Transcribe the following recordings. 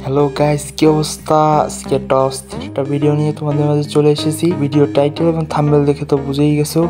Hello guys, কি অবস্থা? আজকে একটা অস্থির একটা ভিডিও নিয়ে তোমাদের মাঝে চলে এসেছি। ভিডিও টাইটেল এবং থাম্বনেল দেখে তো বুঝেই গেছো,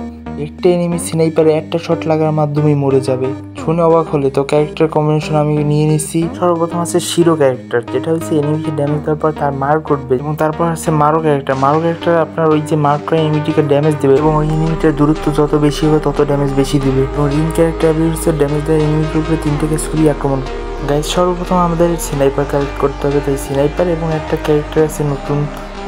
একটা এনিমি স্নাইপারে একটা শট লাগার মাধ্যমেই মরে যাবে। শুনে অবাক হলে তো ক্যারেক্টার কম্বিনেশন আমি নিয়ে নিচ্ছি। সর্বপ্রথম আছে শিরো ক্যারেক্টার, যেটা হচ্ছে এনিমিকে ড্যামেজ দেওয়ার পর তার মার করবে, এবং তারপর আছে মারো ক্যারেক্টার। মারো ক্যারেক্টার আপনার ওই যে মার করে এনিমিটিকে ড্যামেজ দেবে, এবং ওই এনিমিটার দূরত্ব যত বেশি হবে তত ড্যামেজ বেশি দিবে। এবং রিং ক্যারেক্টার হচ্ছে ড্যামেজ দেওয়া এনিমিটির উপরে 3 থেকে ছুরি আক্রমণ। গাইজ সর্বপ্রথম আমাদের স্নাইপার কালেক্ট করতে হবে, তাই স্নাইপার এবং একটা ক্যারেক্টার আছে নতুন,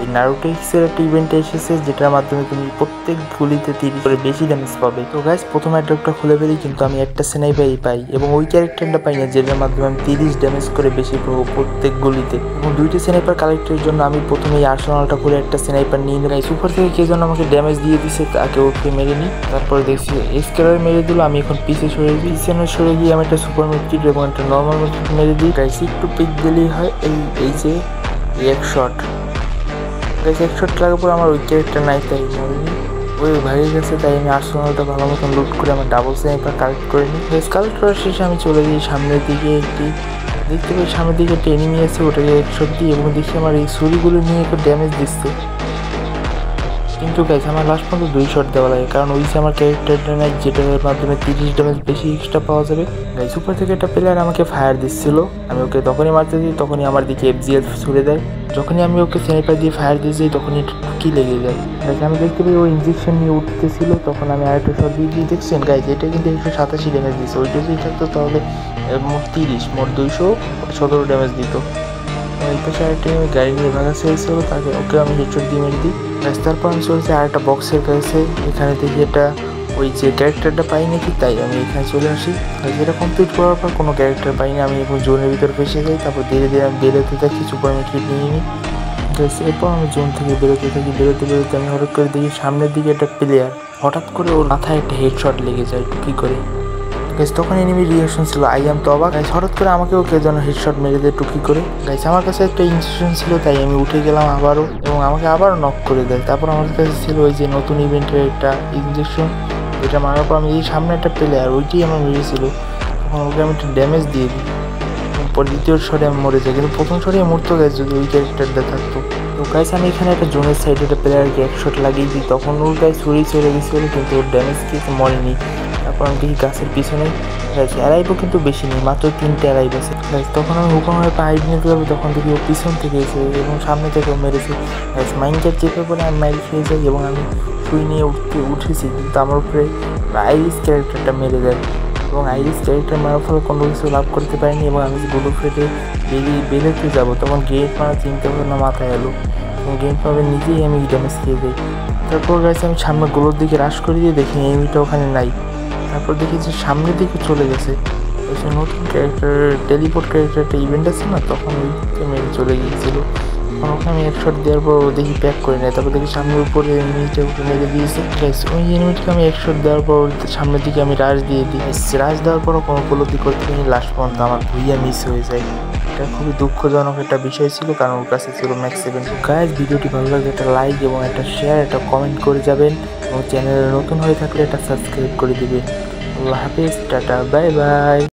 এই নারুটো এক্সের একটা ইভেন্টে এসেছে, যেটার মাধ্যমে তুমি প্রত্যেক গুলিতে 30 করে বেশি ড্যামেজ পাবে। তো গাইজ প্রথমে একটা খুলে ফেলি, কিন্তু আমি একটা স্নাইপারই পাই এবং ওই ক্যারেক্টারটা পাই না, যেটার মাধ্যমে আমি 30 ড্যামেজ করে বেশি পাবো প্রত্যেক গুলিতে। এবং 2টি স্নাইপার কালেক্টের জন্য আমি প্রথমে এই আর্সেনালটা করে একটা স্নাইপার নিয়ে নিই। সুপার থেকে কে যেন আমাকে ড্যামেজ দিয়ে দিছে, তাকে ওকে মেরে নিই। তারপরে দেখছি স্কেলার মেরে দিল, আমি এখন পিছে সরে দিই। পিছনে সরে গিয়ে আমি একটা সুপার মেট্রিক এবং একটা নর্মাল মেট্রিক মেরে দিই। গাইজ একটু পিক দিলেই হয় এই যে এক শট। গাইজ এক শট লাগার পর আমার ওই ক্যারেক্টার নাই, তাই মরিনি, ওই ভাগে গেছে। তাই আমি আর্সেনালটা ভালো মতন লুট করে আমার ডাবল স্নাইপার কালেক্ট করে নিই। কালেক্ট করার শেষে আমি চলে যাই সামনের দিকে। দেখতে পাই সামনের দিকে একটা এনিমি আছে, ওটাকে এক শট দিই এবং দেখি আমার এই ছুরিগুলো নিয়ে একটু ড্যামেজ দিচ্ছে। কিন্তু গাইজ আমার লাস্ট পর্যন্ত 2 শট দেওয়া লাগে, কারণ ওই যে আমার ক্যারেক্টারটা নাই, যেটার মাধ্যমে 30 ড্যামেজ বেশি এক্সট্রা পাওয়া যাবে। গাইজ উপর থেকে একটা প্লেয়ার আমাকে ফায়ার দিচ্ছিল, আমি ওকে তখনই মারতে দিই, তখনই আমার দিকে FGL ছুড়ে দেয়। যখনই আমি ওকে স্নাইপার দিয়ে ফায়ার দিয়েছি, তখনই কি লেগে যায়। গাইজ আমি দেখতে পাই ও ইঞ্জেকশন নিয়ে উঠতেছিল, তখন আমি আরেকটা শট দিয়ে দেখছেন গাইজ, এটা কিন্তু 187 ড্যামেজ দিচ্ছে। ওইটা যদি থাকতো তাহলে মোট 30, মোট 217 ড্যামেজ দিত। এই পাশে আরেকটা গাড়ি নিয়ে ভাগা চেয়েছিল, তাকে ওকে আমি হেডশট দিয়ে মেরে দিই। তারপর আমি চলছে আরেকটা বক্সের কাছে, এখানে দেখি এটা ওই যে ক্যারেক্টারটা পাই নাকি, তাই আমি এখানে চলে আসি। যেটা কমপ্লিট করার পর কোনো ক্যারেক্টার পাই না, আমি এখন জোনের ভিতরে ফেসে যাই। তারপর ধীরে ধীরে আমি বেরোতে থাকি, সুপার মেট্রিক নিয়ে নিই। এরপর আমি জোন থেকে বেরোতে থাকি। বেরোতে আমি হঠাৎ করে দেখি সামনের দিকে একটা প্লেয়ার, হঠাৎ করে ওর মাথায় একটা হেডশট লেগে যায় টুকি করে। গাইজ তখন এনিমি রিয়াকশন ছিল আই এম তো অবাক। গাইজ হঠাৎ করে আমাকেও কে যেন হেডশট মেরে দেয় টুকি করে। গাইজ আমার কাছে একটা ইনস্ট্রাকশন ছিল, তাই আমি উঠে গেলাম আবারও, এবং আমাকে আবারও নক করে দেয়। তারপর আমার কাছে ছিল ওই যে নতুন ইভেন্টের একটা ইনজেকশন, যেটা মারার পর আমি এই সামনে একটা প্লেয়ার, ওইটাই আমার মেরেছিল, তখন ওকে আমি একটা ড্যামেজ দিয়ে দিই। পর দ্বিতীয় শটে আমি মরে যাই, কিন্তু প্রথম শটে মরতো গাইজ যদি ওই ক্যারেক্টারটা থাকতো। তো গাইজ আমি এখানে একটা জোনের সাইডে একটা প্লেয়ারকে এক শট লাগিয়ে দিই, তখন ওর গায়ে ছুরি চলে গেছিলো, কিন্তু ওর ড্যামেজ কিছু মরেনি। তারপর আমি দেখি গাছের পিছনে অ্যারাইভও কিন্তু বেশি নেই, মাত্র 3টে অ্যারাইভ আছে। তখন আমি হুকুম হয়ে পাইপ নিতে যাবো, তখন দেখি ও পিছন থেকে এসে এবং সামনে থেকে মেরেছে। মাইন্ডটা চেপে করে আমি মাইল খেয়ে যাই, এবং আমি শুই নিয়ে উঠেছি, কিন্তু আমার উপরে আইরিস ক্যারেক্টারটা মেরে দেয়, এবং আইরিস ক্যারেক্টার মারার ফলে কোনো কিছু লাভ করতে পারিনি। এবং আমি গুলো ফেটে বেরোতে যাবো, তখন গেট মারা চিন্তা ভাবনা মাথায় এলো, এবং গেট পাবে নিজেই আমি ড্যামেজ খেয়ে যাই। তারপর গাইছে আমি সামনে গোলোর দিকে রাশ করে দিয়ে দেখি এনিমিটা ওখানে নাই। তারপর দেখি যে সামনের দিকে চলে গেছে, ওই সে নতুন ক্যারেক্টার টেলিপোর্ট ক্যারেক্টার একটা ইভেন্ট আছে না, তখন ওইকে মেরে চলে গিয়েছিলো। তখন ওকে আমি এক শট দেওয়ার পর ও দেখি প্যাক করে নেয়। তারপর দেখি সামনের উপরে এনিমিটা ওকে মেরে দিয়েছে। ওই এনিমিটাকে আমি এক শট দেওয়ার পর সামনের দিকে আমি রাশ দিয়ে দিই। রাশ দেওয়ার পরও কোনো উপলব্ধি করতে পারিনি, লাস্ট পর্যন্ত আমার ভুইয়া মিস হয়ে যায়। এটা খুবই দুঃখজনক একটা বিষয় ছিল, কারণ ওর কাছে ছিল ম্যাক্স 7। গাইজ ভিডিওটি ভালো লাগলে একটা লাইক এবং একটা শেয়ার, একটা কমেন্ট করে যাবেন, এবং চ্যানেলে নতুন হয়ে থাকলে একটা সাবস্ক্রাইব করে দিবেন। আল্লাহ হাফিজ, টাটা, বাই বাই।